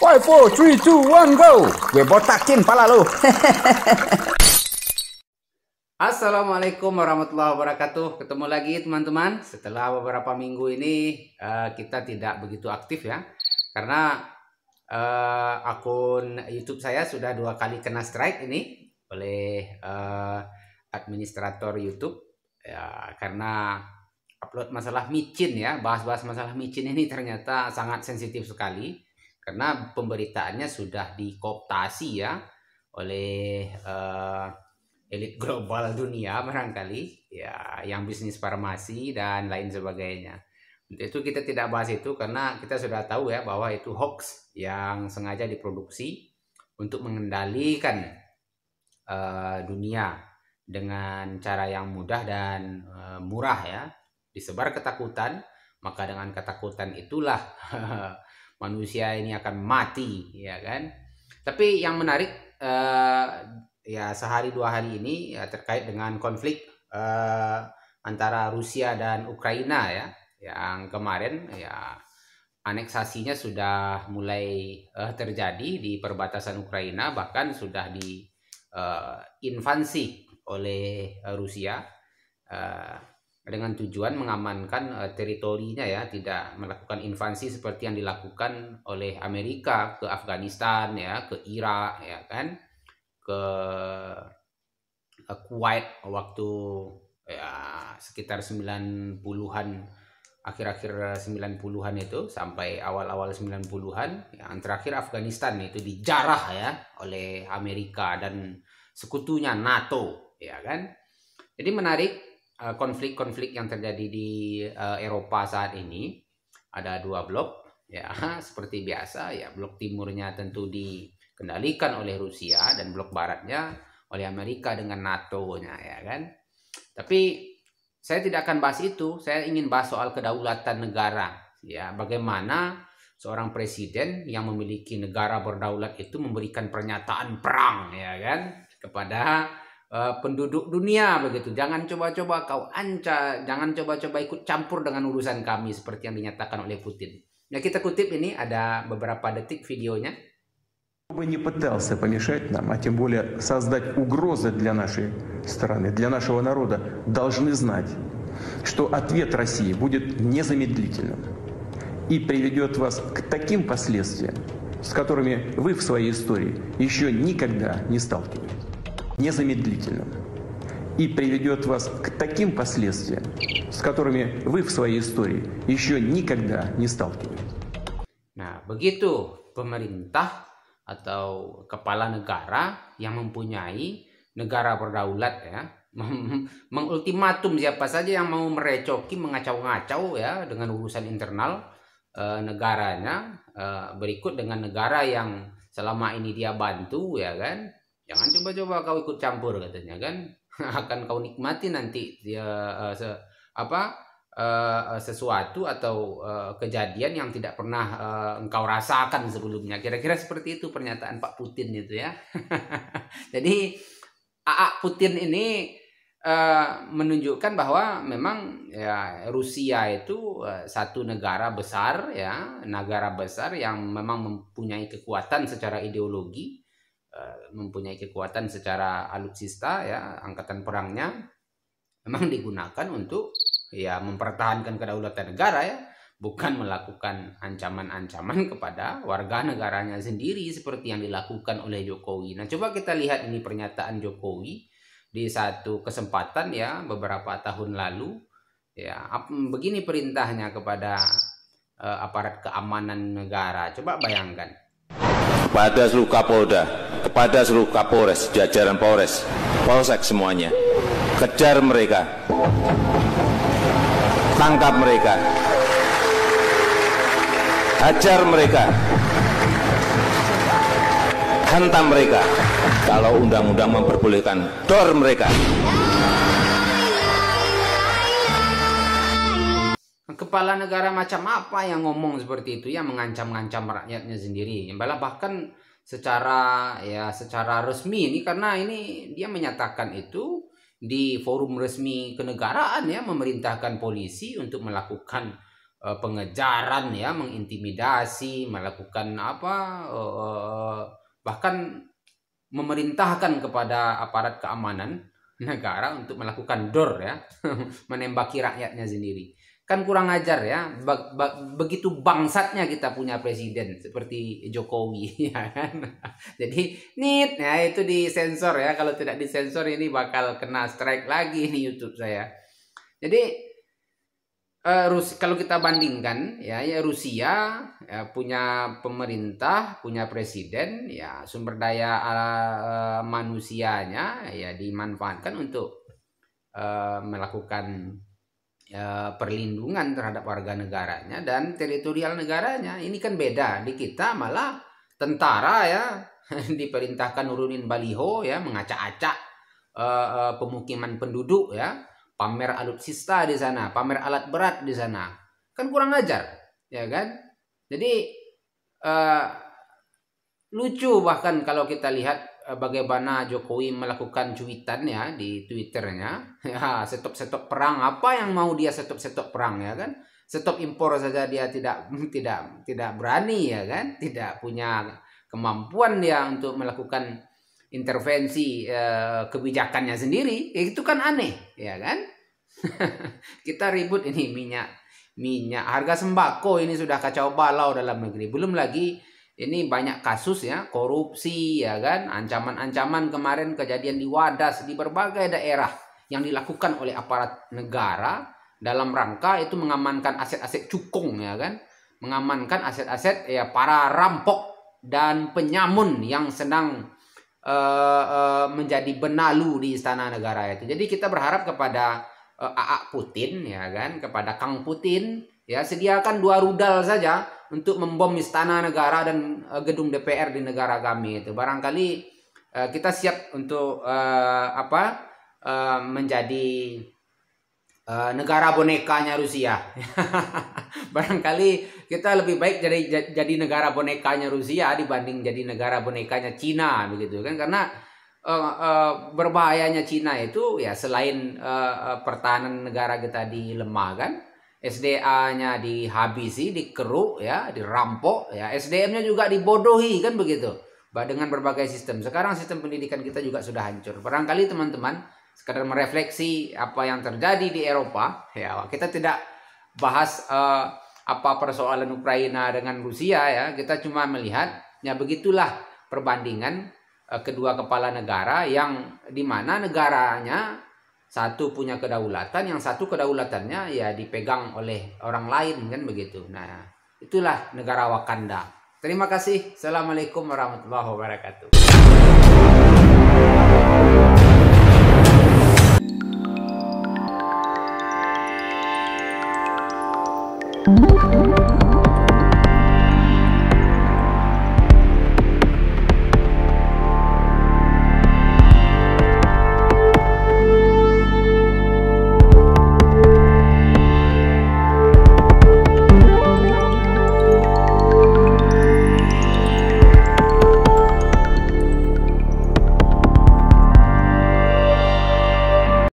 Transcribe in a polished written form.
5, 4, 3, 2, 1, go! Gue botakin pala lu. Assalamualaikum warahmatullahi wabarakatuh. Ketemu lagi teman-teman. Setelah beberapa minggu ini kita tidak begitu aktif ya. Karena akun YouTube saya sudah 2 kali kena strike ini oleh administrator YouTube ya, karena upload masalah micin ya, bahas-bahas masalah micin ini ternyata sangat sensitif sekali karena pemberitaannya sudah dikooptasi ya oleh elit global dunia barangkali ya, yang bisnis farmasi dan lain sebagainya. Untuk itu kita tidak bahas itu karena kita sudah tahu ya bahwa itu hoax yang sengaja diproduksi untuk mengendalikan dunia dengan cara yang mudah dan murah ya. Disebar ketakutan, maka dengan ketakutan itulah manusia ini akan mati ya kan. Tapi yang menarik ya sehari 2 hari ini ya, terkait dengan konflik antara Rusia dan Ukraina ya, yang kemarin ya aneksasinya sudah mulai terjadi di perbatasan Ukraina, bahkan sudah diinvasi oleh Rusia dengan tujuan mengamankan teritorinya ya, tidak melakukan invasi seperti yang dilakukan oleh Amerika ke Afghanistan ya, ke Irak ya kan, ke Kuwait waktu ya sekitar 90-an, akhir-akhir 90-an itu sampai awal-awal 90-an. Yang terakhir Afghanistan itu dijarah ya oleh Amerika dan sekutunya NATO ya kan. Jadi menarik konflik-konflik yang terjadi di Eropa saat ini. Ada 2 blok ya, seperti biasa ya. Blok timurnya tentu dikendalikan oleh Rusia dan blok baratnya oleh Amerika dengan NATO-nya ya kan. Tapi saya tidak akan bahas itu. Saya ingin bahas soal kedaulatan negara ya, bagaimana seorang presiden yang memiliki negara berdaulat itu memberikan pernyataan perang ya kan kepada penduduk dunia begitu. Jangan coba-coba kau jangan coba-coba ikut campur dengan urusan kami, seperti yang dinyatakan oleh Putin. Nah, kita kutip ini ada beberapa detik videonya. Кто бы не пытался помешать нам, а тем более создать угрозы для нашей страны, для нашего народа, должны знать, что ответ России будет незамедлительным и приведет вас к таким последствиям, с которыми вы в своей истории еще никогда не сталкивались. Незамедлительным и приведет вас к таким последствиям, с которыми вы в своей истории еще никогда не сталкивались. Nah, begitu pemerintah atau kepala negara yang mempunyai negara berdaulat ya, mengultimatum siapa saja yang mau merecoki, mengacau-ngacau ya dengan urusan internal negaranya, berikut dengan negara yang selama ini dia bantu ya kan. Jangan coba-coba kau ikut campur katanya kan. Akan kau nikmati nanti sesuatu atau kejadian yang tidak pernah engkau rasakan sebelumnya. Kira-kira seperti itu pernyataan Pak Putin itu ya. Jadi Putin ini menunjukkan bahwa memang ya Rusia itu satu negara besar ya, negara besar yang memang mempunyai kekuatan secara ideologi, mempunyai kekuatan secara alutsista ya, angkatan perangnya memang digunakan untuk ya mempertahankan kedaulatan negara ya, bukan melakukan ancaman-ancaman kepada warga negaranya sendiri seperti yang dilakukan oleh Jokowi. Nah, coba kita lihat ini pernyataan Jokowi di satu kesempatan ya beberapa tahun lalu ya. Begini perintahnya kepada aparat keamanan negara. Coba bayangkan. Kepada seluruh Kapolda, kepada seluruh Kapolres, jajaran Polres, Polsek semuanya, kejar mereka, tangkap mereka, hajar mereka, hantam mereka. Kalau undang-undang memperbolehkan, dor mereka. Kepala negara macam apa yang ngomong seperti itu ya, mengancam-ngancam rakyatnya sendiri. Bahkan secara resmi ini, karena ini dia menyatakan itu di forum resmi kenegaraan ya, memerintahkan polisi untuk melakukan pengejaran ya, mengintimidasi, melakukan bahkan memerintahkan kepada aparat keamanan negara untuk melakukan dor ya, menembaki rakyatnya sendiri. Kan kurang ajar ya, begitu bangsatnya kita punya presiden seperti Jokowi ya kan. Jadi ya itu disensor ya, kalau tidak disensor ini bakal kena strike lagi nih YouTube saya. Jadi kalau kita bandingkan ya Rusia ya, punya pemerintah, punya presiden ya, sumber daya manusianya ya dimanfaatkan untuk melakukan perlindungan terhadap warga negaranya dan teritorial negaranya. Ini kan beda, di kita malah tentara ya diperintahkan nurunin baliho ya, mengacak-acak pemukiman penduduk ya, pamer alutsista di sana, pamer alat berat di sana. Kan kurang ajar, ya kan? Jadi lucu bahkan kalau kita lihat bagaimana Jokowi melakukan cuitan ya di Twitternya. Ya, stop perang. Apa yang mau dia stop perang ya kan? Stop impor saja dia tidak berani ya kan? Tidak punya kemampuan dia untuk melakukan intervensi kebijakannya sendiri. Itu kan aneh, ya kan? Kita ribut ini minyak harga sembako ini sudah kacau balau dalam negeri. Belum lagi ini banyak kasus ya, korupsi ya kan, ancaman-ancaman kemarin kejadian di Wadas, di berbagai daerah yang dilakukan oleh aparat negara dalam rangka itu mengamankan aset-aset cukong ya kan, mengamankan aset-aset ya para rampok dan penyamun yang sedang menjadi benalu di istana negara itu. Jadi kita berharap kepada AA Putin ya kan, kepada Kang Putin ya, sediakan 2 rudal saja untuk membom istana negara dan gedung DPR di negara kami itu. Barangkali kita siap untuk menjadi negara bonekanya Rusia. Barangkali kita lebih baik jadi negara bonekanya Rusia dibanding jadi negara bonekanya Cina begitu kan, karena berbahayanya Cina itu ya selain pertahanan negara kita dilemahkan, SDA-nya dihabisi, dikeruk ya, dirampok ya, SDM-nya juga dibodohi kan begitu. Dengan berbagai sistem. Sekarang sistem pendidikan kita juga sudah hancur. Barangkali teman-teman sekadar merefleksi apa yang terjadi di Eropa ya. Kita tidak bahas apa persoalan Ukraina dengan Rusia ya. Kita cuma melihat ya begitulah perbandingan kedua kepala negara yang dimana negaranya satu punya kedaulatan, yang satu kedaulatannya ya dipegang oleh orang lain kan begitu. Nah, itulah negara Wakanda. Terima kasih. Assalamualaikum warahmatullahi wabarakatuh.